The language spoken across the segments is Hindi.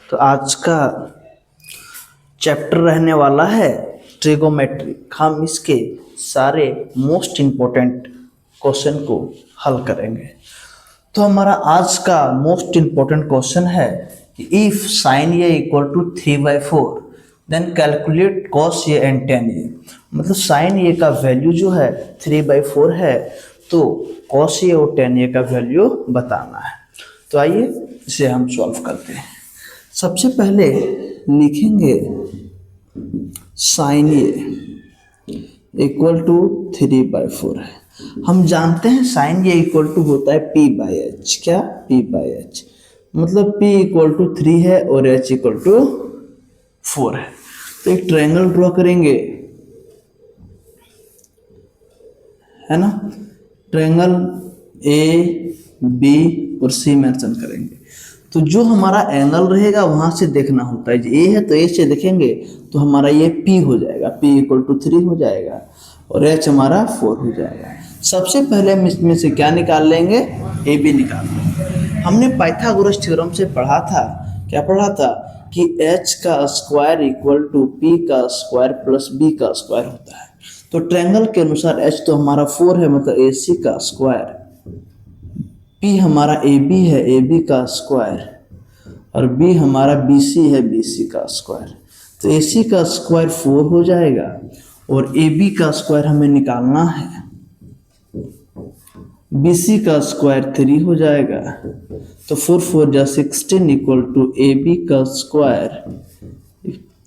तो आज का चैप्टर रहने वाला है ट्रिगोमेट्री। हम इसके सारे मोस्ट इम्पोर्टेंट क्वेश्चन को हल करेंगे। तो हमारा आज का मोस्ट इम्पोर्टेंट क्वेश्चन है कि if sine A equal to 3/4 then calculate cos A and tan A. मतलब साइन ए का वैल्यू जो है 3/4 है, तो कॉस ए और टेन ए का वैल्यू बताना है। तो आइए इसे हम सॉल्व करते हैं। सबसे पहले लिखेंगे साइन ए इक्वल टू 3/4 है। हम जानते हैं साइन ए इक्वल टू होता है p/h। क्या? p/h। मतलब p इक्वल टू 3 है और h इक्वल टू 4 है। तो एक ट्रायंगल ड्रॉ करेंगे, है ना। ट्रायंगल ए बी और सी मेंशन करेंगे। तो जो हमारा एंगल रहेगा वहां से देखना होता है। ए है तो ए से देखेंगे तो हमारा ये p हो जाएगा, p इक्वल टू 3 हो जाएगा और h हमारा 4 हो जाएगा। सबसे पहले हम इसमें से क्या निकाल लेंगे? ए बी निकाल लेंगे। हमने पाइथागोरस थ्योरम से पढ़ा था, क्या पढ़ा था कि h का स्क्वायर इक्वल टू p का स्क्वायर प्लस b का स्क्वायर होता है। तो ट्रायंगल के अनुसार h तो हमारा 4 है, मतलब ac का स्क्वायर, p हमारा ab है, ab का स्क्वायर, और b हमारा bc है, bc का स्क्वायर। तो ac का स्क्वायर 4 हो जाएगा और ab का स्क्वायर हमें निकालना है, bc का स्क्वायर 3 हो जाएगा। तो 4 4 जा 16 इक्वल टू ab का स्क्वायर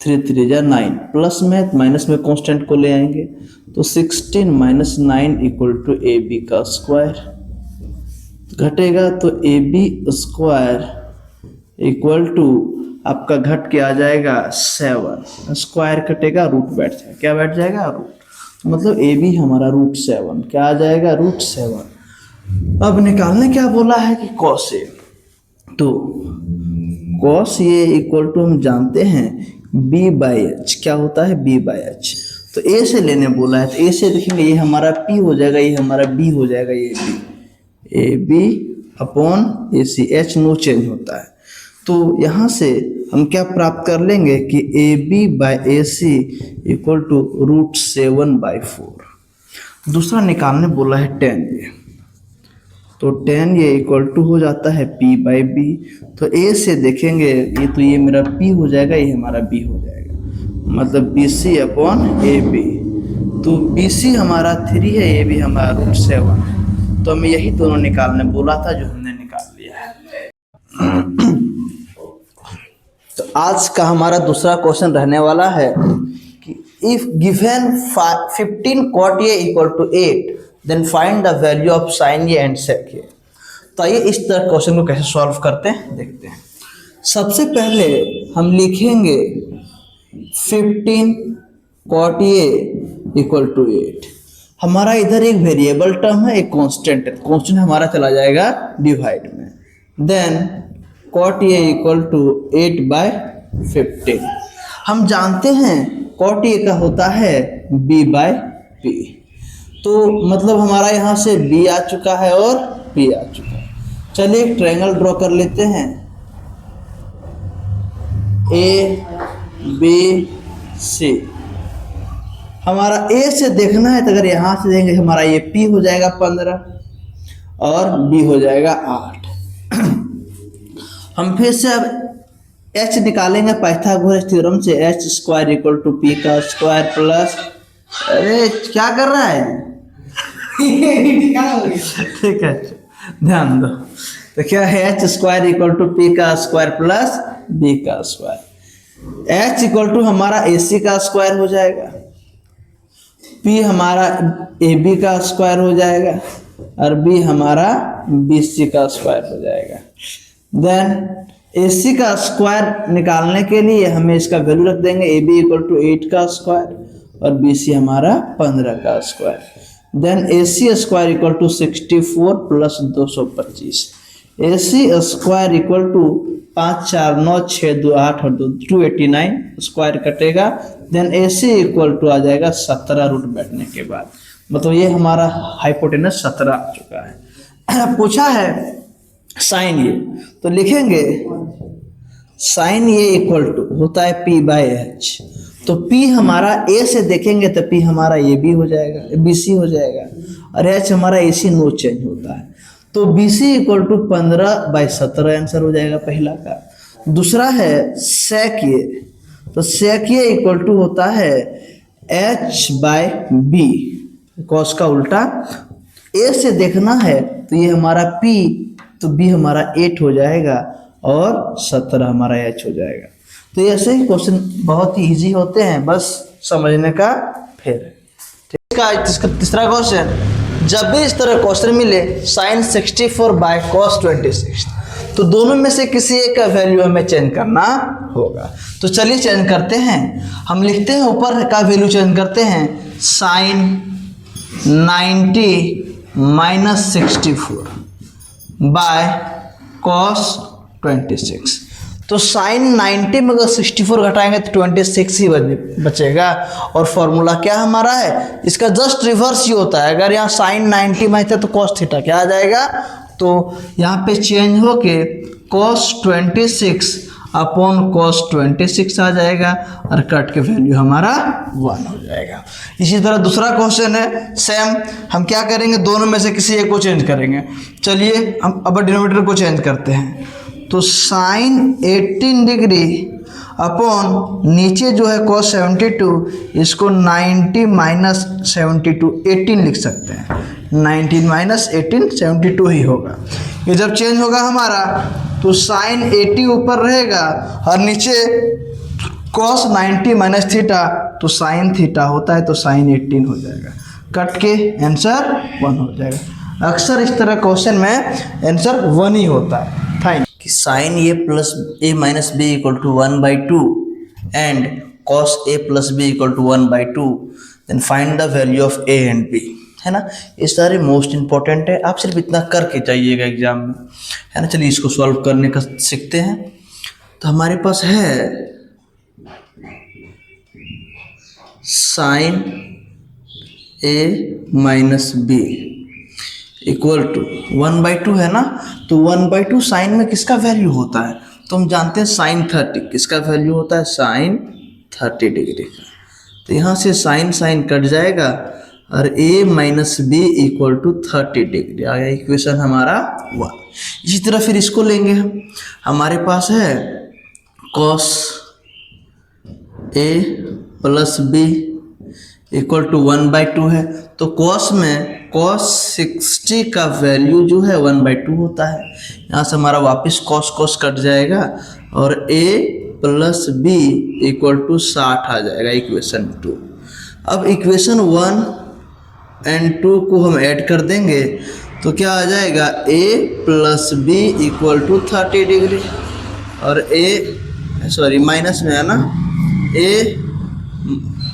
3 3 जा 9, प्लस में माइनस में कांस्टेंट को ले आएंगे तो 16 माइनस 9 इक्वल टू ab का स्क्वायर घटेगा। तो ab स्क्वायर इक्वल टू आपका घट के आ जाएगा 7, स्क्वायर कटेगा रूट बैठ जाएगा। क्या बैठ जाएगा? रूट। मतलब ab हमारा √7 क्या आ जाएगा? √7। अब निकालने क्या बोला है कि कॉस ए। तो कॉस ए इक्वल टू हम जानते हैं b/h। क्या होता है? b/h। तो a से लेने बोला है तो a से देखेंगे, ये हमारा p हो जाएगा, ये हमारा b हो जाएगा, ये b upon ac, h no change होता है। तो यहाँ से हम क्या प्राप्त कर लेंगे कि ab/ac इक्वल टू √7/4। दूसरा निकालने बोला है tan a। तो tan a इक्वल टू हो जाता है p/b। तो a से देखेंगे, ये तो ये मेरा p हो जाएगा, ये हमारा b हो जाएगा, मतलब bc अपॉन ab। तो bc हमारा 3 है, ab हमारा √7 है। तो हमें यही दोनों निकालने बोला था, जो हमने निकाल लिया है। तो आज का हमारा दूसरा क्वेश्चन रहने वाला है कि if given 15 cot a equal to 8 then find the value of sine A and sec A. तो आइए इस तरह क्वेश्चन को कैसे सॉल्व करते हैं देखते हैं। सबसे पहले हम लिखेंगे 15 cot a इक्वल टू 8। हमारा इधर एक वेरिएबल टर्म है, एक कांस्टेंट है, कांस्टेंट हमारा चला जाएगा डिवाइड में। Then cot a equal to 8/15। हम जानते हैं cot a का होता है b/p। तो मतलब हमारा यहाँ से b आ चुका है और p आ चुका है। चलिए एक ट्रायंगल ड्रॉ कर लेते हैं, a b c। हमारा a से देखना है तो अगर यहाँ से देंगे हमारा ये p हो जाएगा 15 और b हो जाएगा 8। हम फिर से अब h निकालेंगे पाइथागोरस थ्योरम से। h square equal to p का स्क्वायर प्लस, अरे क्या कर रहा है? ठीक है, ध्यान दो। तो क्या है? h square equal to p का स्क्वायर प्लस b का स्क्वायर। h इक्वल टू हमारा ac का स्क्वायर हो जाएगा, p हमारा ab का स्क्वायर हो जाएगा और b हमारा bc का स्क्वायर हो जाएगा। देन AC का स्क्वायर निकालने के लिए हमें इसका वैल्यू रख देंगे, AB इक्वल टू 8 का स्क्वायर और BC हमारा 15 का स्क्वायर। Then AC square equal to 64 plus 225। AC square equal to 5 4 9 6 2 8 और 289 स्क्वायर कटेगा। देन AC इक्वल टू आ जाएगा 17 रूट बैठने के बाद, मतलब ये हमारा हाइपोटेनस 17 आ चुका है। पूछा है साइन ए, तो लिखेंगे साइन ए इक्वल टू होता है पी बाय एच। तो पी हमारा ए से देखेंगे तो पी हमारा ए बी हो जाएगा, बी सी हो जाएगा, और एच हमारा ए सी नो चेंज होता है। तो B C equal to 15/17 answer हो जाएगा पहला का। दूसरा है सेक ए, तो सेक ए इक्वल टू होता है एच बाय बी, कॉस का उल्टा। ए से देखना है तो ये हमारा पी, तो बी हमारा 8 हो जाएगा और 17 हमारा एच हो जाएगा। तो ऐसे ही क्वेश्चन बहुत ही इजी होते हैं, बस समझने का फेर है। ठीक है, इसका तीसरा क्वेश्चन, जब भी इस तरह क्वेश्चन मिले साइन 64 बाय कॉस 26, तो दोनों में से किसी एक का वैल्यू हमें चेंज करना होगा। तो चलिए चेंज करते हैं। हम लिखते हैं ऊपर का वैल्यू चेंज करते हैं, साइन 90 माइनस 64 बाय कॉस 26। तो साइन 90 में अगर 64 घटाएंगे तो 26 ही बचेगा। और फॉर्मूला क्या हमारा है, इसका जस्ट रिवर्स ही होता है। अगर यहाँ साइन 90 में थे तो कॉस थीटा क्या आ जाएगा, तो यहाँ पे चेंज होके कॉस 26 अपॉन कॉस 26 आ जाएगा, और कट के वैल्यू हमारा 1 हो जाएगा। इसी तरह दूसरा क्वेश्चन है सेम, हम क्या करेंगे, दोनों में से किसी एक को चेंज करेंगे। चलिए हम अब डिनोमिनेटर को चेंज करते हैं। तो साइन 18 डिग्री अपॉन नीचे जो है कॉस 72, इसको 90 माइनस 72 18 लिख सकते हैं। 19 माइनस 18 72 ही होगा। ये जब चेंज होगा हमारा तो साइन 80 ऊपर रहेगा और नीचे कॉस 90 माइनस थीटा, तो साइन थीटा होता है तो साइन 18 हो जाएगा। कट के आंसर 1 हो जाएगा। अक्सर इस तरह क्वेश्चन में आंसर 1 ही होता है। थैंक कि sine A plus A minus B equal to 1/2 and cos A plus B equal to 1/2, then find the value of A and B, है ना। ये सारे मोस्ट इंपॉर्टेंट है, आप सिर्फ इतना करके जाइएगा एग्जाम में, है ना। चलिए इसको सॉल्व करने का सीखते हैं। तो हमारे पास है sine A minus B equal to 1/2 है ना। तो 1/2 साइन में किसका वैल्यू होता है, तो हम जानते हैं साइन 30 किसका वैल्यू होता है, साइन 30 डिग्री का। तो यहाँ से साइन साइन कट जाएगा और a minus B equal to 30 degree आ गया, इक्वेशन हमारा 1। इसी तरह फिर इसको लेंगे हम, हमारे पास है cos a plus B equal to 1/2 है। तो कॉस में कॉस 60 का वैल्यू जो है 1/2 होता है। यहाँ से हमारा वापस कॉस कॉस कट जाएगा और a plus B equal to 60 आ जाएगा, इक्वेशन 2। अब इक्वेशन 1 एंड 2 को हम ऐड कर देंगे तो क्या आ जाएगा, a plus B equal to 30 degree, और माइनस में है ना, a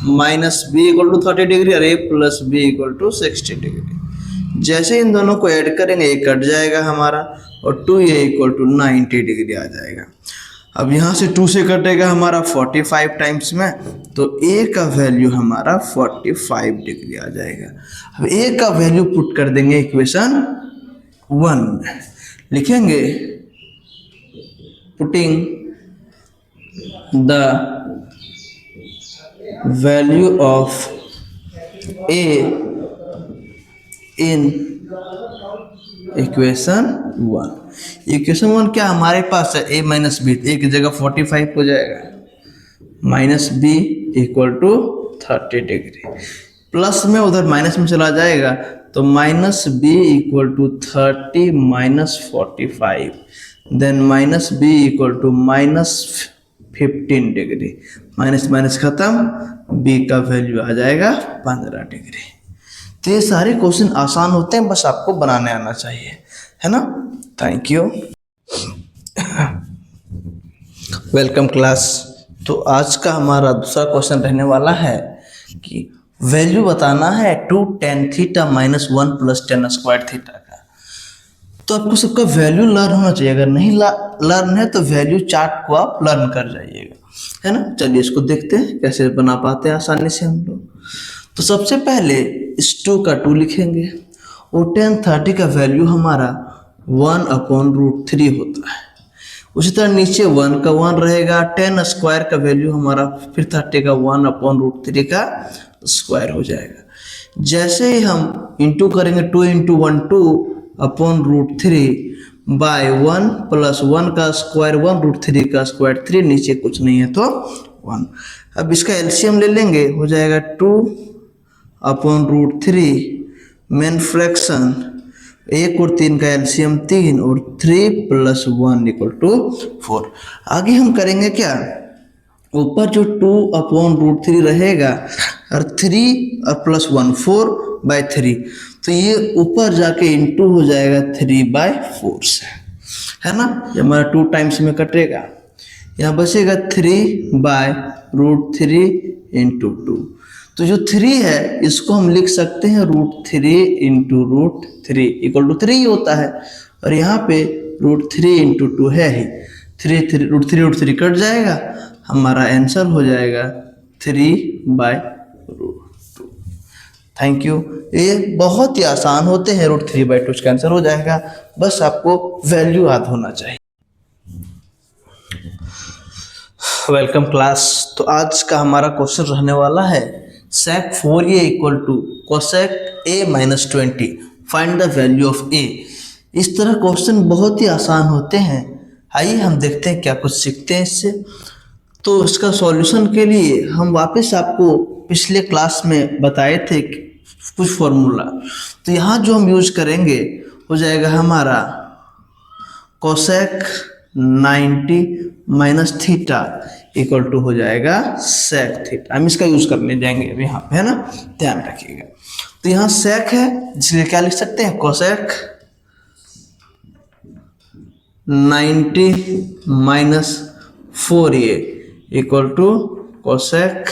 minus B equal to 30 degree और a plus B equal to 60 degree. जैसे इन दोनों को ऐड करेंगे ये कट जाएगा हमारा, और 2a इक्वल टू 90 डिग्री आ जाएगा। अब यहाँ से 2 से कटेगा हमारा 45 टाइम्स में, तो a का वैल्यू हमारा 45 डिग्री आ जाएगा। अब a का वैल्यू पुट कर देंगे इक्वेशन 1 में, लिखेंगे putting the value of a in equation 1। Equation 1 क्या हमारे पास है, a माइनस बी, a की जगह 45 हो जाएगा, minus B equal to 30 degree, plus में उधर माइनस में चला जाएगा तो minus B equal to 30 minus 45, then minus B equal to minus 15 degree, minus minus खत्म, b का वैल्यू आ जाएगा 15 डिग्री। तो ये सारे क्वेश्चन आसान होते हैं, बस आपको बनाने आना चाहिए, है ना। Thank you, welcome class. तो आज का हमारा दूसरा क्वेश्चन रहने वाला है कि वैल्यू बताना है 2 tan theta minus 1 plus tan square theta का। तो आपको सबका वैल्यू लर्न होना चाहिए, अगर नहीं लर्न है तो वैल्यू चार्ट को आप लर्न कर जाइएगा, है ना। चलिए इसको देखते हैं कैसे बना पाते हैं आसानी से हम लोग। तो सबसे पहले इस 2 का 2 लिखेंगे, और tan 30 का वैल्यू हमारा 1/√3 होता है। उसी तरह नीचे 1 का 1 रहेगा, टेन स्क्वायर का वैल्यू हमारा फिर 30 का 1/√3 का स्क्वायर हो जाएगा। जैसे ही हम इंटू करेंगे 2 × 1 2/√3 बाय 1 + 1 का स्क्वायर 1√3 का स्क्वायर, 3 नीचे कुछ नहीं है तो 1। अब इसका एलसीएम ले लेंगे, हो जाएगा 2/√3 मेन फ्रैक्शन 1 और 3 का एलसीएम 3 और 3 + 1 = 4। आगे हम करेंगे क्या, ऊपर जो 2/√3 रहेगा और 3 + 1 4/3, तो ये ऊपर जाके इंटू हो जाएगा 3/4 से, है ना। ये हमारा 2 टाइम्स में कटेगा, यहाँ बचेगा 3/√3 × 2। तो जो 3 है इसको हम लिख सकते हैं √3 × √3 = 3 ही होता है, और यहाँ पे √3 × 2 है ही, 3 कट जाएगा, हमारा आंसर हो जाएगा 3/√2। Thank you. ये बहुत ही आसान होते हैं, √3/2 इसका आंसर हो जाएगा, बस आपको वैल्यू याद होना चाहिए। Welcome class. तो आज का हमारा क्वेश्चन रहने वाला है sec 4a = cosec a - 20, find the value of a। इस तरह क्वेश्चन बहुत ही आसान होते हैं। आइए हम देखते हैं क्या कुछ सीखते हैं इससे। तो इसका सॉल्यूशन के लिए हम वापस आपको पिछले क्लास में बताए थे कुछ फॉर्मूला, तो यहाँ जो हम यूज करेंगे हो जाएगा हमारा cosec 90 - थीटा = हो जाएगा sec थीटा। हम इसका यूज करने जाएंगे अब यहाँ पे, है ना, ध्यान रखिएगा। तो यहाँ sec है, जिसके क्या लिख सकते हैं, cosec 90 - 4a = cosec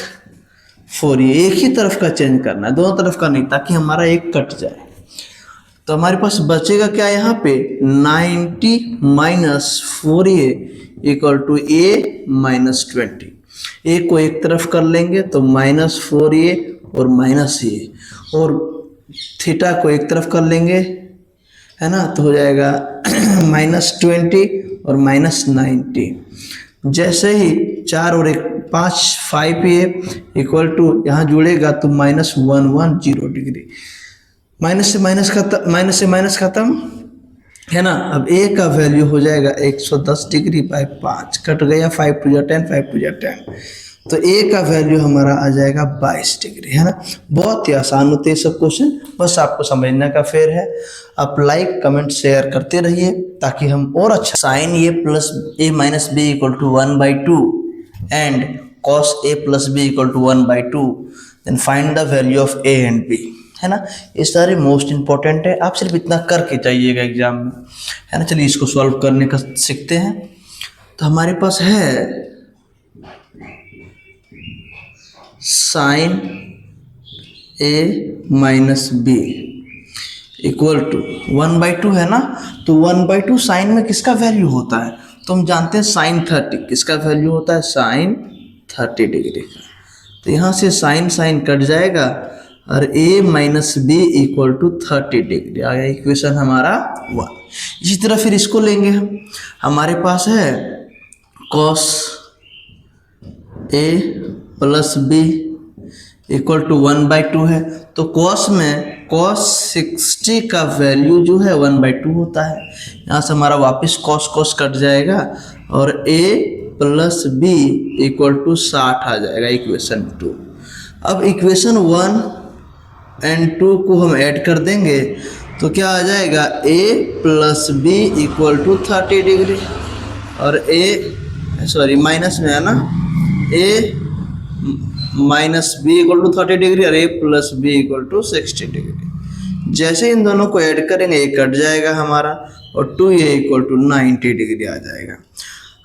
4a। एक ही तरफ का चेंज करना है, दोनों तरफ का नहीं, ताकि हमारा एक कट जाए। तो हमारे पास बचेगा क्या यहाँ पे, 90 - 4a = a - 20। a को एक तरफ कर लेंगे तो -4a और -a, और थीटा को एक तरफ कर लेंगे, है ना, तो हो जाएगा -20 और -90। जैसे ही 4 और 1 5 5a = यहाँ जुड़ेगा तो -110 डिग्री, माइनस से माइनस खत्म, है ना। अब a का वैल्यू हो जाएगा 110 डिग्री बाय 5, कट गया, 5 × 10 5 × 10, तो a का वैल्यू हमारा आ जाएगा 22 डिग्री, है ना। बहुत ही आसान होते हैं सब क्वेश्चन, बस आपको समझने का फेर है। आप लाइक कमेंट शेयर करते रहिए ताकि हम और अच्छा। sin a + a - b = 1/2 and cos a + b = 1/2, then find the value of a and b, है ना। ये सारे मोस्ट इंपॉर्टेंट है, आप सिर्फ इतना करके जाइएगा एग्जाम में, है ना। चलिए इसको सॉल्व करने का सीखते हैं। तो हमारे पास है sin a - b = 1/2, है ना। तो 1/2 साइन में किसका वैल्यू होता है, तो हम जानते हैं sin 30 किसका वैल्यू होता है, sin 30 डिग्री का। तो यहाँ से साइन कट जाएगा और a - b = 30 डिग्री आ गया, इक्वेशन हमारा 1। इसी तरह फिर इसको लेंगे हम, हमारे पास है cos a + b = 1/2 है। तो cos में cos 60 का वैल्यू जो है 1/2 होता है। यहाँ से हमारा वापस cos कट जाएगा और a + b = 60 आ जाएगा, इक्वेशन 2। अब इक्वेशन 1 और 2 को हम ऐड कर देंगे तो क्या आ जाएगा, a + b = 30 डिग्री, और माइनस में है ना, a - b = 30 डिग्री और a + b = 60 डिग्री। जैसे इन दोनों को ऐड करेंगे ये कट जाएगा हमारा, और 2a = 90 डिग्री आ जाएगा।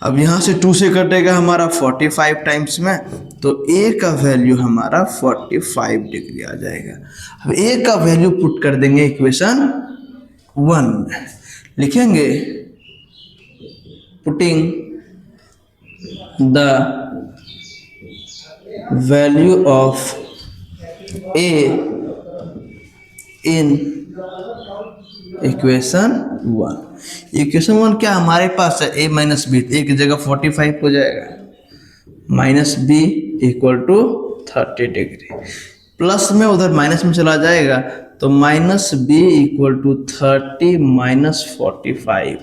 अब यहाँ से 2 से कटेगा हमारा 45 टाइम्स में, तो a का वैल्यू हमारा 45 डिग्री आ जाएगा। अब a का वैल्यू पुट कर देंगे इक्वेशन 1 में, लिखेंगे putting the value of a in equation 1। Equation 1 क्या हमारे पास है, a माइनस बी, ए की जगह 45 हो जाएगा, minus B equal to 30 degree, plus में उधर माइनस में चला जाएगा तो minus B equal to 30 minus 45,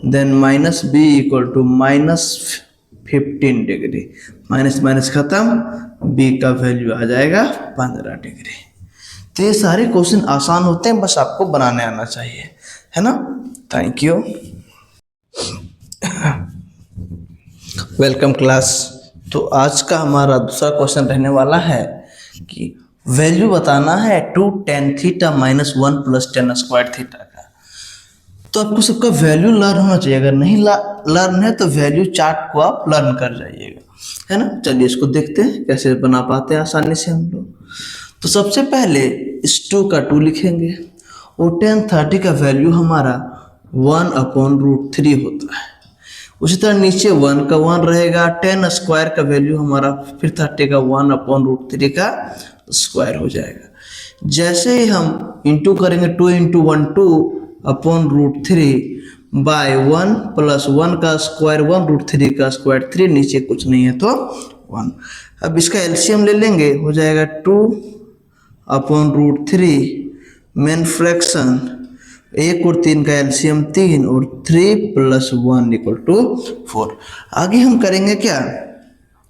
then minus B equal to minus 15 degree, minus minus खत्म, बी का वैल्यू आ जाएगा 15 डिग्री। तो ये सारे क्वेश्चन आसान होते हैं, बस आपको बनाने आना चाहिए, है ना। Thank you, welcome class. तो आज का हमारा दूसरा क्वेश्चन रहने वाला है कि वैल्यू बताना है 2 tan theta minus 1 plus tan square theta का। तो आपको सबका वैल्यू लर्न होना चाहिए, अगर नहीं लर्न है तो वैल्यू चार्ट को आप लर्न कर जाइएगा, है ना। चलिए इसको देखते हैं कैसे बना पाते हैं आसानी से हम लोग। तो सबसे पहले इस 2 का 2 लिखेंगे और tan 30 का वैल्यू हमारा 1/√3 होता है। उसी तरह नीचे 1 का 1 रहेगा, tan स्क्वायर का वैल्यू हमारा फिर 30 का 1/√3 का स्क्वायर हो जाएगा। जैसे ही हम इंटू करेंगे 2 × 1 2/√3 बाय 1 प्लस 1 का स्क्वायर 1√3 का स्क्वायर 3, नीचे कुछ नहीं है तो 1। अब इसका एलसीएम ले लेंगे, हो जाएगा 2/√3 मेन फ्रैक्शन 1 और 3 का एलसीएम 3 और 3 + 1 = 4। आगे हम करेंगे क्या,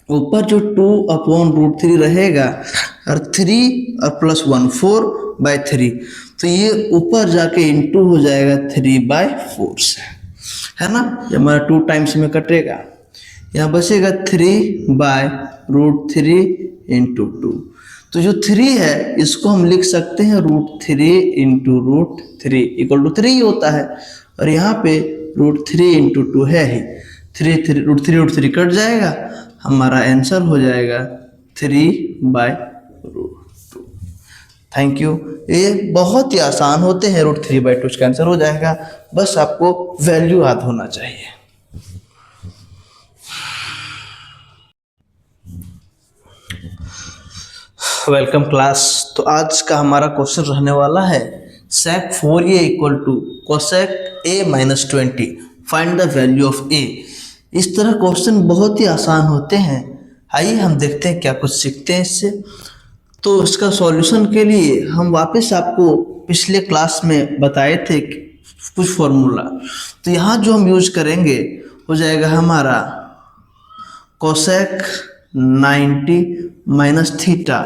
ऊपर जो 2/√3 रहेगा और 3 और प्लस 1 4/3, तो ये ऊपर जाके इंटू हो जाएगा 3/4 से, है ना। ये हमारा 2 टाइम्स में कटेगा, यहाँ बचेगा 3/√3 × 2। तो जो 3 है इसको हम लिख सकते हैं √3 × √3 = 3 ही होता है, और यहाँ पे √3 × 2 है ही, 3 कट जाएगा, हमारा आंसर हो जाएगा 3/2। Thank you. ये बहुत ही आसान होते हैं, √3/2 इसका आंसर हो जाएगा, बस आपको वैल्यू याद होना चाहिए। Welcome class. तो आज का हमारा क्वेश्चन रहने वाला है sec 4a = cosec a - 20, find the value of a। इस तरह क्वेश्चन बहुत ही आसान होते हैं, आइए हम देखते हैं क्या कुछ सीखते हैं इससे। तो इसका सॉल्यूशन के लिए हम वापस आपको पिछले क्लास में बताए थे कुछ फॉर्मूला, तो यहाँ जो हम यूज करेंगे हो जाएगा हमारा cosec 90 - थीटा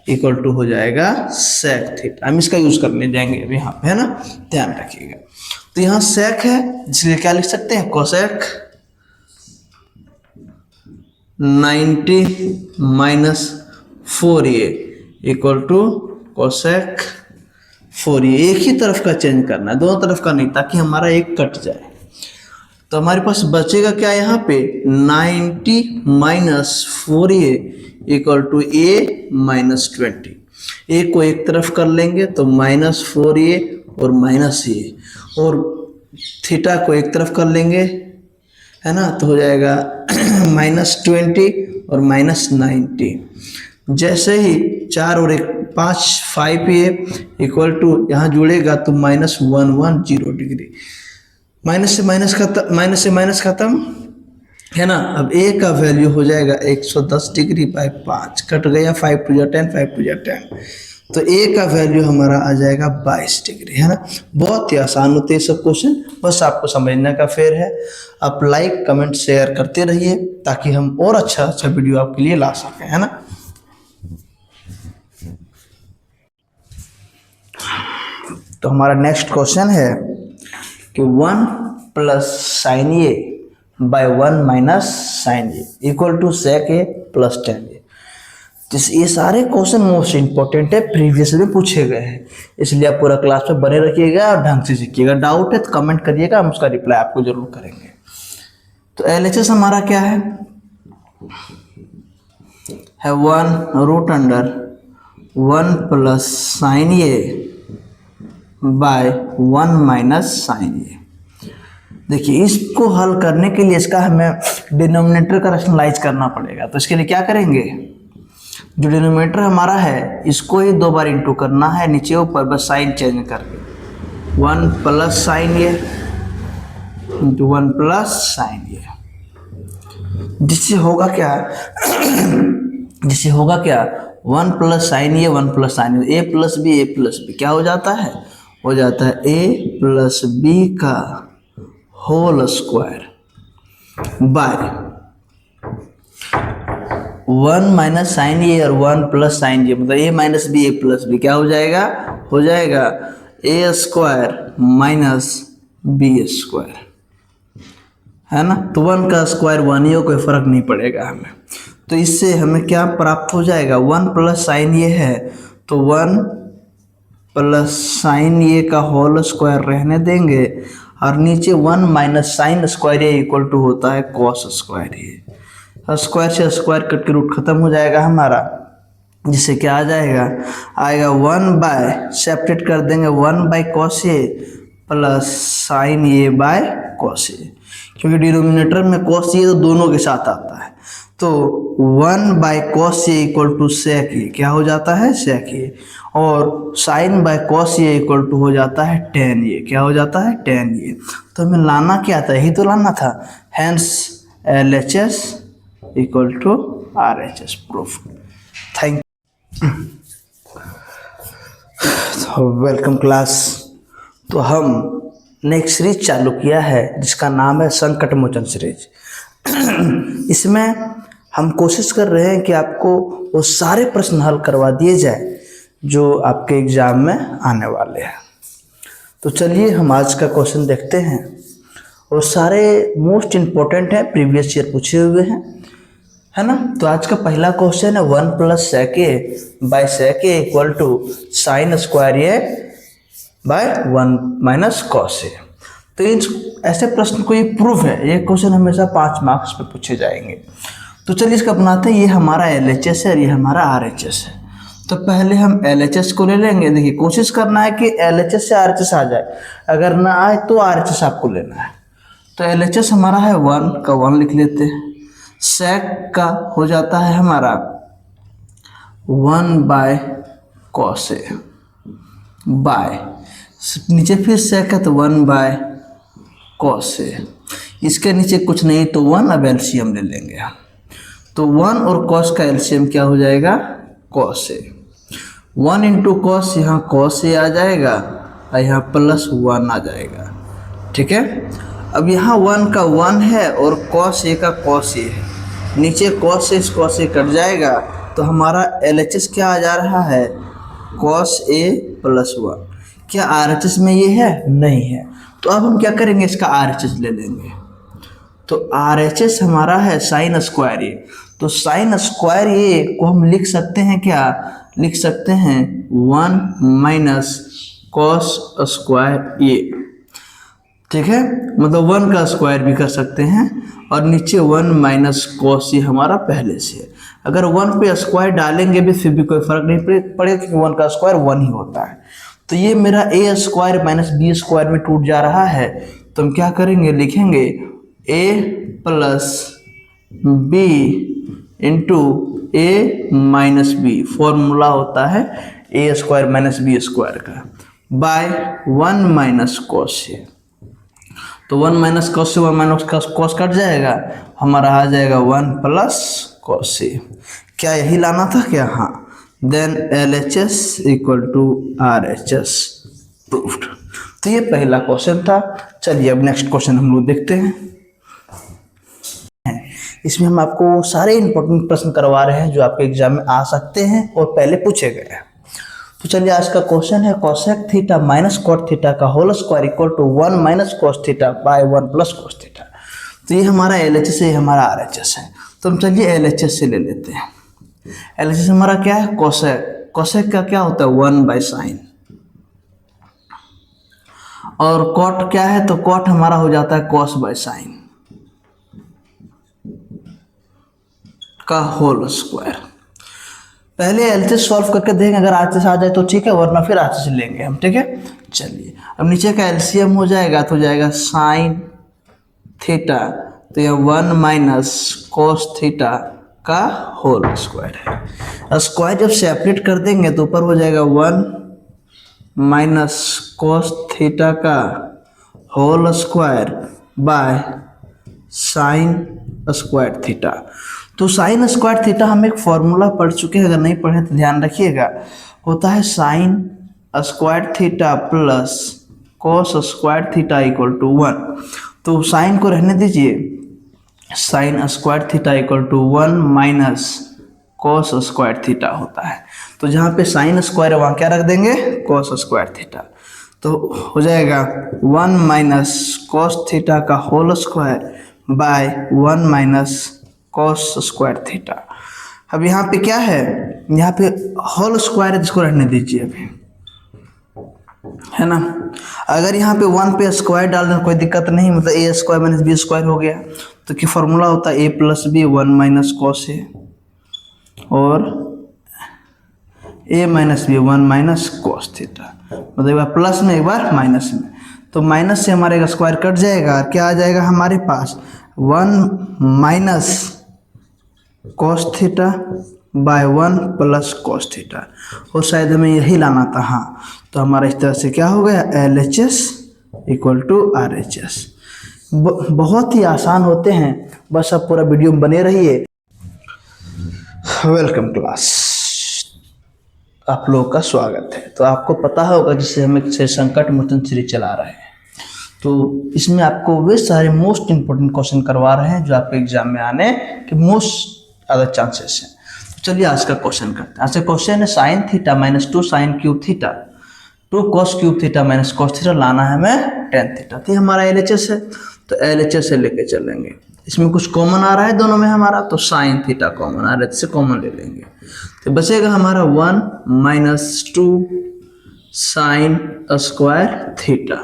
= हो जाएगा sec थीटा। हम इसका यूज करने जाएंगे अभी यहाँ पे, है ना, ध्यान रखिएगा। तो यहाँ sec है, जिसके क्या लिख सकते हैं, cosec 90 - 4a = cosec 4a। एक ही तरफ का चेंज करना है, दोनों तरफ का नहीं, ताकि हमारा एक कट जाए। तो हमारे पास बचेगा क्या यहाँ पे, 90 - 4a = a - 20। a को एक तरफ कर लेंगे तो -4a और -a, और थीटा को एक तरफ कर लेंगे, है ना, तो हो जाएगा -20 और -90। जैसे ही 4 और 1 5 5a = यहाँ जुड़ेगा तो -110 डिग्री, माइनस से माइनस खत्म, है ना। अब a का वैल्यू हो जाएगा 110 डिग्री बाय 5, कट गया, 5 × 10 5 × 10, तो a का वैल्यू हमारा आ जाएगा 22 डिग्री, है ना। बहुत ही आसान होते हैं सब क्वेश्चन, बस आपको समझने का फेर है। आप लाइक कमेंट शेयर करते रहिए ताकि हम और अच्छा वीडियो आपके लिए ला सकें, है ना। तो हमारा नेक्स्ट क्वेश्चन है कि 1 + sin a / 1 - sin a = sec a + tan a। तो ये सारे क्वेश्चन मोस्ट इंपॉर्टेंट है, प्रीवियस में पूछे गए हैं, इसलिए आप पूरा क्लास में बने रखिएगा और ढंग से सीखिएगा। डाउट है तो कमेंट करिएगा, हम उसका रिप्लाई आपको जरूर करेंगे। तो LHS हमारा क्या है 1 √1 + sin a / 1 - sin a। देखिए इसको हल करने के लिए इसका हमें डिनोमिनेटर का रैशनलाइज करना पड़ेगा। तो इसके लिए क्या करेंगे, जो डिनोमिनेटर हमारा है इसको ही 2 बार इंटू करना है, नीचे ऊपर, बस साइन चेंज करके 1 + sin a into 1 plus sine A, जिससे होगा क्या जिससे होगा क्या 1 plus sine A 1 plus sine A plus B क्या हो जाता है, हो जाता है ए प्लस बी का whole square by 1 minus sine A और 1 प्लस साइन ए, मतलब A minus B A plus B क्या हो जाएगा, हो जाएगा A square minus B square, है ना। तो 1 का स्क्वायर 1 ही हो, कोई फर्क नहीं पड़ेगा हमें। तो इससे हमें क्या प्राप्त हो जाएगा, 1 प्लस साइन ए है तो 1 प्लस साइन ए का होल स्क्वायर रहने देंगे, और नीचे 1 minus sine square A equal to होता है कॉस स्क्वायर ए। स्क्वायर से स्क्वायर कट के रूट खत्म हो जाएगा हमारा, जिससे क्या आ जाएगा, आएगा 1 बाय सेपरेट कर देंगे 1 by cos A plus sine A by cos A, क्योंकि डिनोमिनेटर में कॉस ए तो दोनों के साथ आता है। तो 1 by cos A equal to sec A क्या हो जाता है, सेक ए, और sine by cos A equal to हो जाता है टेन ए, क्या हो जाता है, टेन ए। तो हमें लाना क्या था, यही तो लाना था, hence LHS equal to RHS proof. Thank you, welcome class. तो हम ने एक सीरीज चालू किया है जिसका नाम है संकट मोचन सीरीज। इसमें हम कोशिश कर रहे हैं कि आपको वो सारे प्रश्न हल करवा दिए जाए जो आपके एग्जाम में आने वाले हैं। तो चलिए हम आज का क्वेश्चन देखते हैं, और सारे मोस्ट इम्पोर्टेंट हैं, प्रीवियस ईयर पूछे हुए हैं, है ना। तो आज का पहला क्वेश्चन है 1 plus sec A by sec A equal to sine square A by 1 minus cos A. तो इन ऐसे प्रश्न को ये प्रूफ है, ये क्वेश्चन हमेशा 5 मार्क्स पे पूछे जाएंगे। तो चलिए इसका बनाते हैं, ये हमारा LHS है और ये हमारा RHS है। तो पहले हम LHS को ले लेंगे। देखिए कोशिश करना है कि LHS से RHS आ जाए, अगर ना आए तो RHS आपको लेना है। तो LHS हमारा है 1 का 1 लिख लेते हैं, सेक का हो जाता है हमारा 1 बाय कॉस ए बाय, नीचे फिर सेक है तो 1 बाय कॉस ए, इसके नीचे कुछ नहीं तो 1, अब LCM ले लेंगे हम। तो 1 और कॉस का LCM क्या हो जाएगा, कॉस ए। 1 इंटू कॉस, यहाँ कॉस ए आ जाएगा और यहाँ प्लस 1 आ जाएगा, ठीक है। अब यहाँ 1 का 1 है और कॉस ए का कॉस ए है, नीचे कॉस ए कट जाएगा, तो हमारा LHS क्या आ जा रहा है, कॉस ए प्लस 1। क्या RHS में ये है, नहीं है। तो अब हम क्या करेंगे, इसका RHS ले लेंगे। तो RHS हमारा है साइन स्क्वायर ए, तो साइन स्क्वायर ए को हम लिख सकते हैं, क्या लिख सकते हैं, 1 माइनस कॉस स्क्वायर ए, ठीक है। मतलब 1 का स्क्वायर भी कर सकते हैं, और नीचे 1 माइनस कॉस ए हमारा पहले से है। अगर 1 पे स्क्वायर डालेंगे भी फिर भी कोई फर्क नहीं पड़ेगा, क्योंकि 1 का स्क्वायर 1 ही होता है। तो ये मेरा ए स्क्वायर माइनस बी स्क्वायर में टूट जा रहा है, तो हम क्या करेंगे, लिखेंगे ए प्लस बी इंटू ए माइनस बी, फॉर्मूला होता है ए स्क्वायर माइनस बी स्क्वायर का, बाय 1 माइनस कॉस ए। तो 1 माइनस कॉस से 1 माइनस कॉस कट जाएगा, हमारा आ जाएगा 1 प्लस कॉस ए। क्या यही लाना था क्या, हाँ। Then LHS equal to RHS proofed. तो ये पहला क्वेश्चन था। चलिए अब नेक्स्ट क्वेश्चन हम लोग देखते हैं। इसमें हम आपको सारे इंपॉर्टेंट प्रश्न करवा रहे हैं जो आपके एग्जाम में आ सकते हैं और पहले पूछे गए हैं। तो चलिए आज का क्वेश्चन है cosec theta minus cot theta का whole square equal to 1 minus cos theta by 1 plus cos theta. तो ये हमारा LHS है, ये हमारा RHS है। तो हम चलिए LHS से ले लेते हैं। LHS हमारा क्या है, कोसेक। कोसेक का क्या होता है, 1 बाय साइन, और कॉट क्या है, तो कॉट हमारा हो जाता है कॉस बाय साइन का होल स्क्वायर। पहले LHS सॉल्व करके देखेंगे, अगर RHS आ जाए तो ठीक है, वरना फिर RHS लेंगे हम, ठीक है। चलिए अब नीचे का LCM हो जाएगा, तो हो जाएगा साइन थीटा, तो यह 1 माइनस कोस थीटा का होल स्क्वायर है। स्क्वायर जब सेपरेट कर देंगे तो ऊपर हो जाएगा 1 माइनस कोस थीटा का whole square by sine square theta. तो साइन स्क्वायर थीटा हम एक फॉर्मूला पढ़ चुके हैं, अगर नहीं पढ़े तो ध्यान रखिएगा। होता है sine square theta plus cos square theta equal to 1। तो साइन को रहने दीजिए, sine square theta equal to 1 minus cos square theta होता है। तो जहाँ पे साइन स्क्वायर है वहाँ क्या रख देंगे, कॉस स्क्वायर थीटा। तो हो जाएगा 1 माइनस कॉस थीटा का whole square by 1 minus cos square theta. अब यहाँ पे क्या है, यहाँ पे होल स्क्वायर है, जिसको रहने दीजिए अभी, है ना। अगर यहाँ पे 1 पे स्क्वायर डाल दें कोई दिक्कत नहीं, मतलब A square minus B square हो गया। तो क्या फॉर्मूला होता है, A plus B 1 minus cos A, और A minus B 1 minus cos theta, मतलब एक बार प्लस में एक बार माइनस में। तो माइनस से हमारे स्क्वायर कट जाएगा, क्या आ जाएगा हमारे पास 1 minus cos theta by 1 plus cos theta. और शायद हमें यही लाना था, हाँ। तो हमारा इस तरह से क्या हो गया, LHS इक्वल टू RHS। बहुत ही आसान होते हैं, बस आप पूरा वीडियो में बने रहिए। वेलकम क्लास, आप लोगों का स्वागत है। तो आपको पता होगा जिससे हम एक संकट मोचन सीरीज चला रहे हैं, तो इसमें आपको वे सारे मोस्ट इंपोर्टेंट क्वेश्चन करवा रहे हैं जो आपके एग्जाम में आने के मोस्ट ज़्यादा चांसेस हैं। तो चलिए आज का क्वेश्चन करते हैं। आज का क्वेश्चन है sine theta minus 2 sine cube theta 2 cos cube theta minus cos theta लाना है हमें टेन थीटा। तो हमारा LHS है, तो LHS से लेके चलेंगे। इसमें कुछ कॉमन आ रहा है दोनों में हमारा, तो साइन थीटा कॉमन आ रहा है, इससे कॉमन ले लेंगे। तो बचेगा हमारा 1 माइनस 2 साइन स्क्वायर थीटा।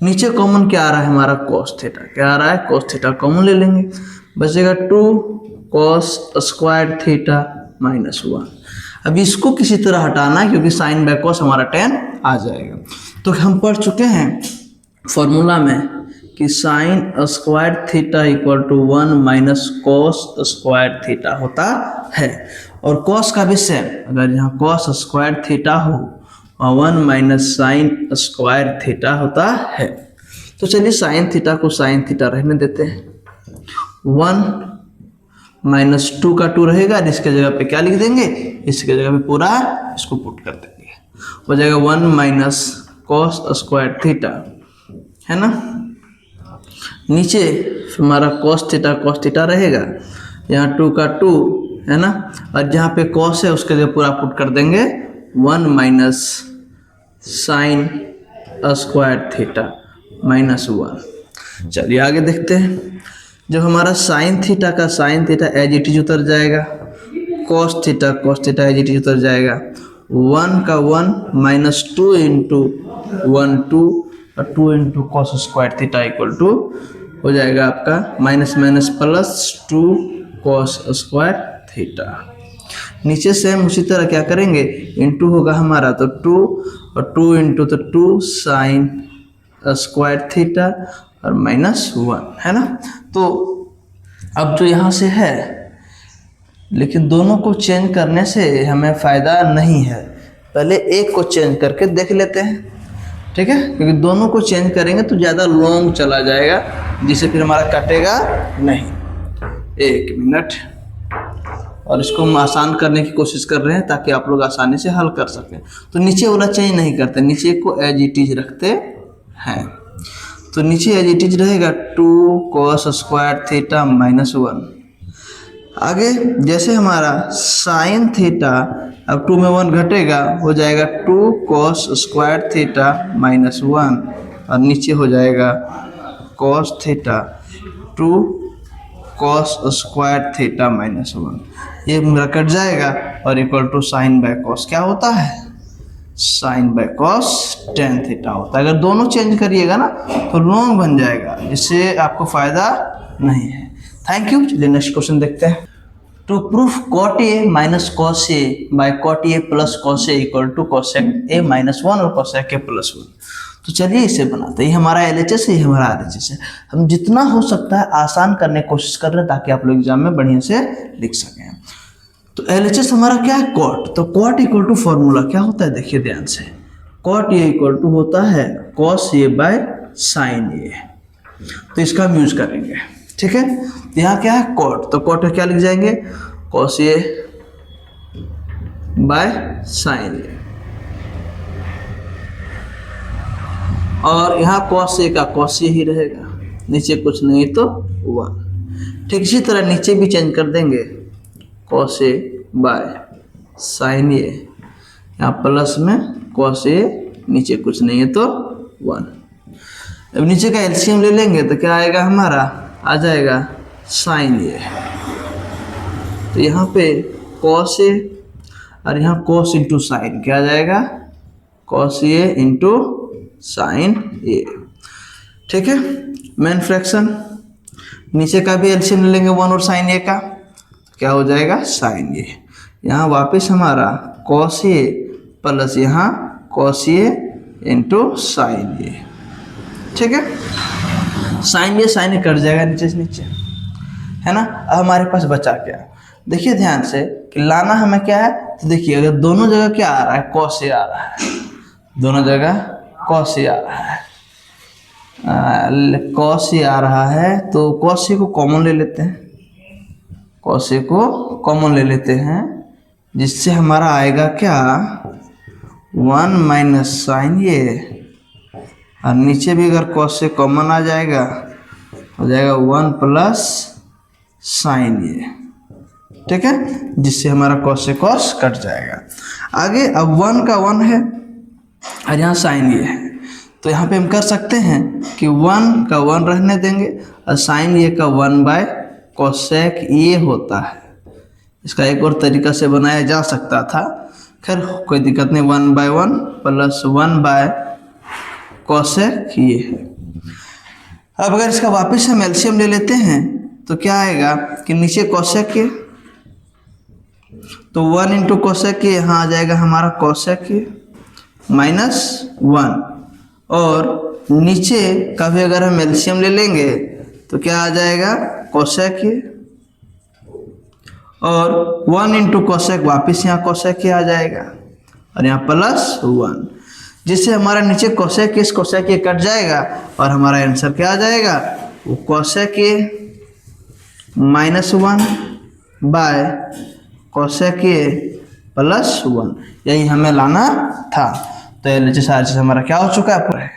नीचे कॉमन क्या आ रहा है हमारा, कॉस थीटा। क्या आ रहा है, कॉस थीटा कॉमन ले लेंगे। बचेगा 2 कॉस स्क्वायर थीटा माइनस 1। अब इसको किसी तरह हटाना है, क्योंकि साइन बाय कॉस हमारा 10 आ जाएगा। तो हम पढ़ चुके हैं फॉर्मूला में कि sine square theta equal to 1 minus cos square theta होता है। और कॉस का भी सेम, अगर यहाँ कॉस स्क्वायर थीटा हो और 1 माइनस साइन स्क्वायर थीटा होता है। तो चलिए साइन थीटा को साइन थीटा रहने देते हैं। 1 माइनस 2 का 2 रहेगा, इसके जगह पे क्या लिख देंगे, इसके जगह पे पूरा इसको पुट कर देंगे। हो जाएगा 1 माइनस कॉस स्क्वायर थीटा, है ना। नीचे हमारा कॉस थीटा रहेगा, यहाँ 2 का 2, है ना। और जहाँ पे कॉस है उसके जगह पूरा पुट कर देंगे 1 minus sine square theta minus 1। चलिए आगे देखते हैं। जब हमारा साइन थीटा का sine theta as it is उतर जाएगा, cos theta as it is उतर जाएगा। 1 का 1 माइनस 2 इंटू 1 2 और 2 into cos square theta equal to हो जाएगा आपका minus minus plus 2 cos square theta. नीचे से हम उसी तरह क्या करेंगे, इंटू होगा हमारा, तो 2 और 2 इंटू तो 2 साइन स्क्वायर थीटा और माइनस 1, है ना। तो अब जो यहाँ से है, लेकिन दोनों को चेंज करने से हमें फ़ायदा नहीं है। पहले एक को चेंज करके देख लेते हैं, ठीक है, क्योंकि दोनों को चेंज करेंगे तो ज़्यादा लॉन्ग चला जाएगा, जिससे फिर हमारा कटेगा नहीं। 1 मिनट, और इसको हम आसान करने की कोशिश कर रहे हैं ताकि आप लोग आसानी से हल कर सकें। तो नीचे वाला चेंज नहीं करते, नीचे को एज इट इज रखते हैं। तो नीचे एज इट इज रहेगा 2 कॉस स्क्वायर थीटा माइनस 1। आगे जैसे हमारा साइन थीटा, अब 2 में 1 घटेगा, हो जाएगा 2 कॉस स्क्वायर थीटा माइनस 1, और नीचे हो जाएगा cos theta 2 cos square theta minus 1। ये मेरा कट जाएगा और equal to sine by cos क्या होता है, sine by cos tan theta होता है। अगर दोनों चेंज करिएगा ना तो लॉन्ग बन जाएगा, जिससे आपको फायदा नहीं है। Thank you. चलिए नेक्स्ट क्वेश्चन देखते हैं। To prove cot A minus cos A by cot A plus cos A equal to cosec A minus 1 और कॉसेक ए प्लस 1। तो चलिए इसे बनाते हैं। ये हमारा LHS है, ये हमारा RHS है। हम जितना हो सकता है आसान करने की कोशिश कर रहे हैं ताकि आप लोग एग्जाम में बढ़िया से लिख सकें। तो LHS हमारा क्या है, कॉट। तो कॉट इक्वल टू फॉर्मूला क्या होता है, देखिए ध्यान से। कॉट ए इक्वल टू होता है कॉस ए बाय साइन ए। तो इसका हम यूज करेंगे। ठीक है, तो यहाँ क्या है कॉट, तो कॉट क्या लिख जाएंगे cos A by sine A, और यहाँ कॉस ए का कॉस ए ही रहेगा, नीचे कुछ नहीं तो 1। ठीक इसी तरह नीचे भी चेंज कर देंगे कॉस ए बाय साइन ए, यहाँ प्लस में कॉस ए, नीचे कुछ नहीं है तो 1। अब नीचे का एलसीएम ले लेंगे तो क्या आएगा हमारा, आ जाएगा साइन ए। तो यहाँ पे कॉस ए और यहाँ कॉस इंटू साइन क्या आ जाएगा, कॉस ए इंटू साइन ए। ठीक है, मेन फ्रैक्शन, नीचे का भी एलसीएम ले लेंगे 1 और साइन ए का, क्या हो जाएगा साइन ए। यहाँ वापस हमारा कॉस ए प्लस यहाँ कॉस ए इंटू साइन ए। ठीक है, साइन ए कट जाएगा नीचे से नीचे, है ना। अब हमारे पास बचा क्या, देखिए ध्यान से कि लाना हमें क्या है, तो देखिए अगर दोनों जगह क्या आ रहा है कॉस ए आ रहा है, दोनों जगह कॉस ए आ रहा है, कॉस ए आ रहा है तो कॉस ए को कॉमन ले लेते हैं, कॉस ए को कॉमन ले लेते हैं, जिससे हमारा आएगा क्या 1 माइनस साइन ए, और नीचे भी अगर कॉस से कॉमन आ जाएगा हो जाएगा 1 प्लस साइन ए। ठीक है, जिससे हमारा कॉस से कॉस कट जाएगा। आगे अब 1 का 1 है और यहाँ साइन ए है, तो यहाँ पे हम कर सकते हैं कि 1 का 1 रहने देंगे और साइन ए का 1 बाय कोसेक ए होता है। इसका एक और तरीका से बनाया जा सकता था, खैर कोई दिक्कत नहीं, 1 बाय 1 प्लस 1 बाय कोसेक ये है। अब अगर इसका वापस हम एलसीएम ले लेते हैं तो क्या आएगा कि नीचे कोसेक के, तो 1 इंटू कोसेक के, यहाँ आ जाएगा हमारा कोसेक के माइनस 1, और नीचे का भी अगर हम एलसीएम ले लेंगे तो क्या आ जाएगा कोसेक के, और 1 इंटू कोसेक वापिस यहाँ कोसेक के आ जाएगा, और यहाँ प्लस 1, जिससे हमारा नीचे कोसेक के इस कोसेक के कट जाएगा और हमारा आंसर क्या आ जाएगा, वो कोसेक के माइनस 1 बाय कोसेक के प्लस 1, यही हमें लाना था। तो ये नीचे सारी चीज़ हमारा क्या हो चुका है पूरा।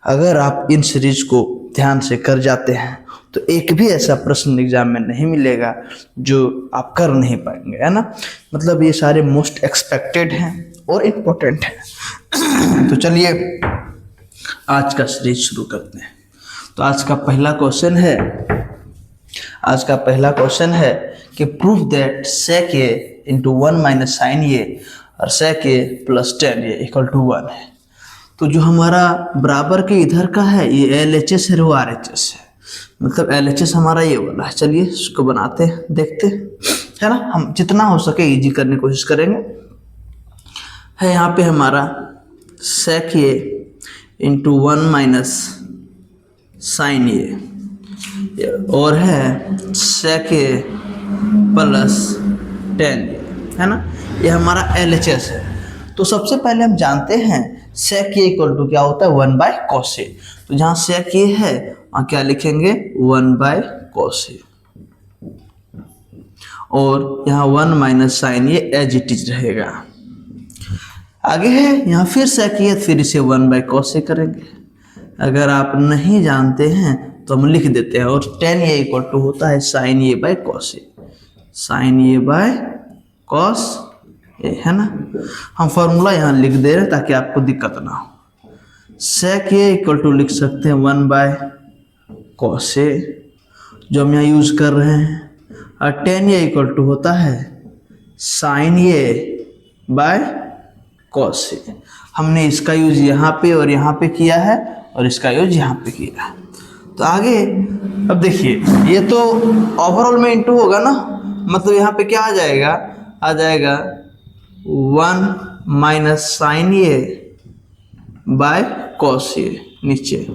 अगर आप इन सीरीज को ध्यान से कर जाते हैं तो एक भी ऐसा प्रश्न एग्जाम में नहीं मिलेगा जो आप कर नहीं पाएंगे, है ना। मतलब ये सारे मोस्ट एक्सपेक्टेड हैं और इम्पोर्टेंट हैं। तो चलिए आज का सीरीज शुरू करते हैं। तो आज का पहला क्वेश्चन है कि proof that sec A into 1 minus sine A और sec A plus 10 A equal to 1 है। तो जो हमारा बराबर के इधर का है ये LHS है, वो RHS है, मतलब LHS हमारा ये वाला है। चलिए इसको बनाते हैं, देखते है ना, हम जितना हो सके इजी करने की कोशिश करेंगे। है यहाँ पे हमारा सेक A into 1 minus sine A, और है सेक ए प्लस 10 है ना, ये हमारा LHS है। तो सबसे पहले हम जानते हैं सेक ए इक्वल टू क्या होता है 1 बाय कॉस ए। तो जहाँ सेक ए है वहाँ क्या लिखेंगे 1 बाय कॉस ए, और यहाँ 1 minus sine A as it is रहेगा। आगे है यहाँ फिर सेक ए, फिर इसे 1 बाय कॉस ए करेंगे। अगर आप नहीं जानते हैं तो हम लिख देते हैं, और 10 ए इक्वल टू होता है sine A by cos A, sine A by cos A, है ना। हम फॉर्मूला यहाँ लिख दे रहे हैं ताकि आपको दिक्कत ना हो। सेक ए इक्वल टू लिख सकते हैं 1 बाय कॉस ए, जो हम यहाँ यूज कर रहे हैं, और 10 ए इक्वल टू होता है साइन ए बाय कॉस ए। हमने इसका यूज यहाँ पे और यहाँ पे किया है, और इसका यूज यहाँ पे किया है। तो आगे अब देखिए, ये तो ओवरऑल में इंटू होगा ना, मतलब यहाँ पे क्या आ जाएगा 1 minus sine A by cos A नीचे,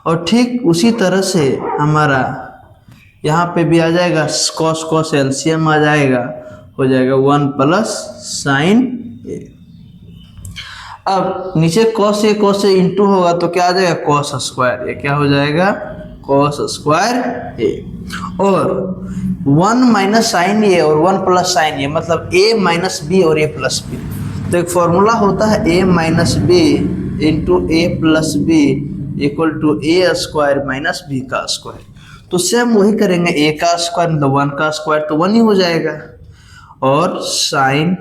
और ठीक उसी तरह से हमारा यहाँ पे भी आ जाएगा कॉस कॉस एलसीएम आ जाएगा, हो जाएगा 1 प्लस साइन ए। अब नीचे cos a इंटू होगा तो क्या आ जाएगा cos स्क्वायर ए, क्या हो जाएगा cos स्क्वायर ए। और 1 माइनस साइन ए और 1 प्लस साइन ए मतलब a माइनस बी और a प्लस बी। तो एक फॉर्मूला होता है a minus B into A plus B equal to A square minus B का स्क्वायर। तो सेम वही करेंगे, a का स्क्वायर मतलब 1 का स्क्वायर तो 1 ही हो जाएगा, और साइन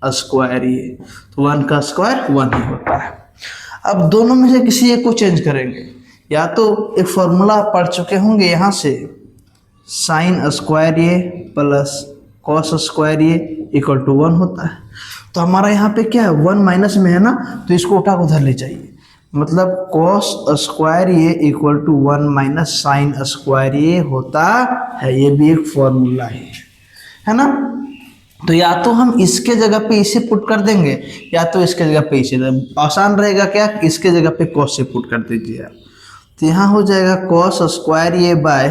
स्क्वायर ये तो 1 का स्क्वायर 1 ही होता है। अब दोनों में से किसी एक को चेंज करेंगे, या तो एक फॉर्मूला आप पढ़ चुके होंगे यहाँ से साइन स्क्वायर ये प्लस कॉस स्क्वायर ये इक्वल टू 1 होता है। तो हमारा यहाँ पे क्या है 1 माइनस में है ना, तो इसको उठा को उधर ले जाइए, मतलब कॉस स्क्वायर ये equal to 1 minus sine square ये होता है। ये भी एक फॉर्मूला है ना। तो या तो हम इसके जगह पे इसे पुट कर देंगे या तो इसके जगह पे इसे, आसान रहेगा क्या, इसके जगह पे कॉस से पुट कर दीजिए आप। तो यहाँ हो जाएगा कॉस स्क्वायर ये बाय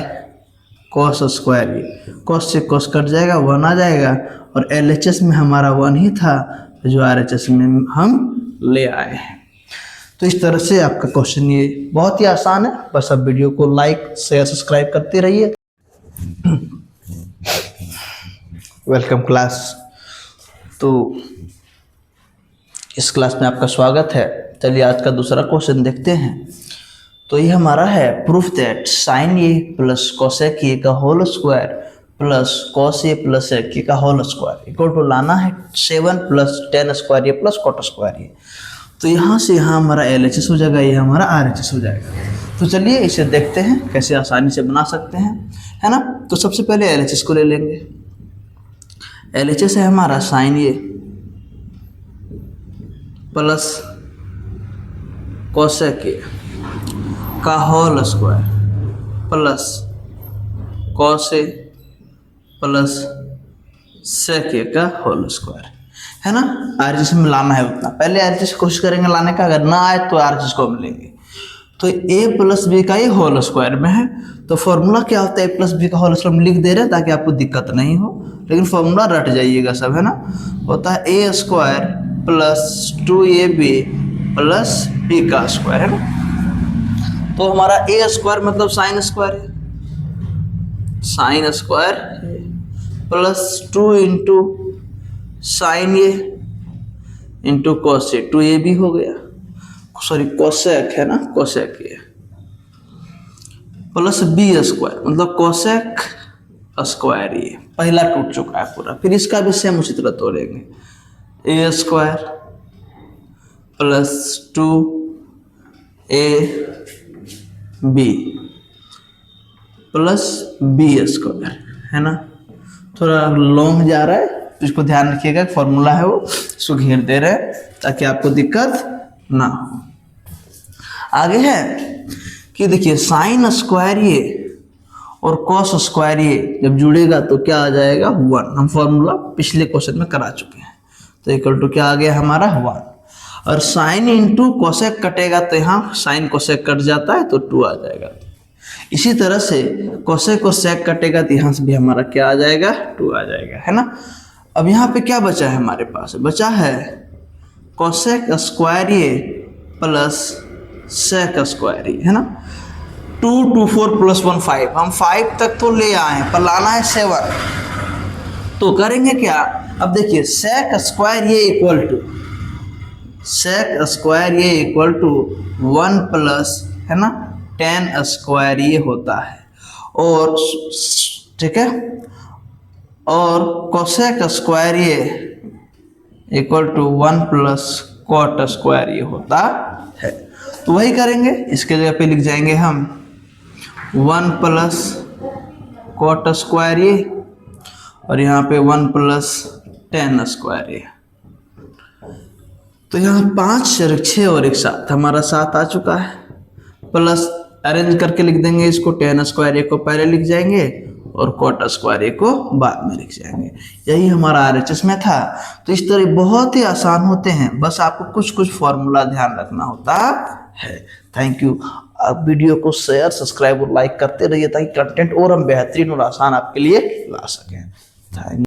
कॉस स्क्वायर ये, कॉस से कॉस कट जाएगा 1 आ जाएगा, और LHS में हमारा 1 ही था जो RHS में हम ले आए हैं। तो इस तरह से आपका क्वेश्चन ये बहुत ही आसान है। बस अब वीडियो को लाइक शेयर सब्सक्राइब करते रहिए। Welcome class. तो इस क्लास में आपका स्वागत है। चलिए आज का दूसरा क्वेश्चन देखते हैं। तो ये हमारा है proof that sine A plus cosec A का whole square plus cos A plus sec A का होल स्क्वायर इक्वल टू लाना है 7 plus 10 square A plus cot square A. तो यहाँ से यहाँ हमारा LHS हो जाएगा, ये हमारा RHS हो जाएगा। तो चलिए इसे देखते हैं कैसे आसानी से बना सकते हैं, है ना। तो सबसे पहले LHS को ले लेंगे। LHS है हमारा sine A plus cosec A का whole square plus cos A plus sec A का होल स्क्वायर, है ना। RHS में लाना है उतना, पहले RHS कोशिश करेंगे लाने का, अगर ना आए तो RHS को मिलेंगे। तो a प्लस बी का ये होल स्क्वायर में है, तो फॉर्मूला क्या होता है a प्लस बी का होल स्क्वायर में लिख दे रहे हैं ताकि आपको दिक्कत नहीं हो, लेकिन फॉर्मूला रट जाइएगा सब, है ना। होता है a square plus 2ab plus b का स्क्वायर, है ना। तो हमारा a स्क्वायर मतलब साइन स्क्वायर है, sine square plus 2 into sine A into cos A, 2ab हो गया, सॉरी कोसेक है ना, cosec A plus B square मतलब कोसेक स्क्वायर ये पहला टूट चुका है पूरा। फिर इसका भी सेम उसी तरह तोड़ेंगे, A square plus 2ab plus B square, है ना। थोड़ा लॉन्ग जा रहा है तो इसको ध्यान रखिएगा, फॉर्मूला है वो, इसको घेर दे रहे हैं ताकि आपको दिक्कत ना हो। आगे है कि देखिए साइन स्क्वायर ये और कॉस स्क्वायर ये जब जुड़ेगा तो क्या आ जाएगा 1। हम फॉर्मूला पिछले क्वेश्चन में करा चुके हैं। तो इक्वल टू क्या आ गया हमारा 1, और साइन इंटू कोसेक कटेगा तो यहाँ साइन कोसेक कट जाता है तो 2 आ जाएगा। इसी तरह से कोसेक और सेक कटेगा तो यहाँ से भी हमारा क्या आ जाएगा 2 आ जाएगा, है ना। अब यहाँ पे क्या बचा है हमारे पास, बचा है कोसेक स्क्वायर ये प्लस सेक स्क्वायर ये, है ना। 2 2 4 प्लस 1 5, हम 5 तक तो ले आए हैं पर लाना है 7। तो करेंगे क्या, अब देखिए सेक स्क्वायर ये इक्वल टू सेक स्क्वायर ये इक्वल टू 1 प्लस, है ना, 10 स्क्वायर ये होता है, और ठीक है, और कोसेक स्क्वायर ये equal to 1 plus cot square ये होता है। तो वही करेंगे, इसके जगह पे लिख जाएंगे हम 1 प्लस कॉट स्क्वायर ये, और यहाँ पे 1 प्लस 10 स्क्वायर ये। तो यहाँ 5 और 6 और एक 7, हमारा 7 आ चुका है, प्लस अरेंज करके लिख देंगे इसको, 10 स्क्वायर ए को पहले लिख जाएंगे और कॉट स्क्वायर ए को बाद में लिख जाएंगे। यही हमारा RHS में था। तो इस तरह बहुत ही आसान होते हैं, बस आपको कुछ कुछ फॉर्मूला ध्यान रखना होता है। Thank you. आप वीडियो को शेयर सब्सक्राइब और लाइक करते रहिए ताकि कंटेंट और हम बेहतरीन और आसान आपके लिए ला सकें। थैंक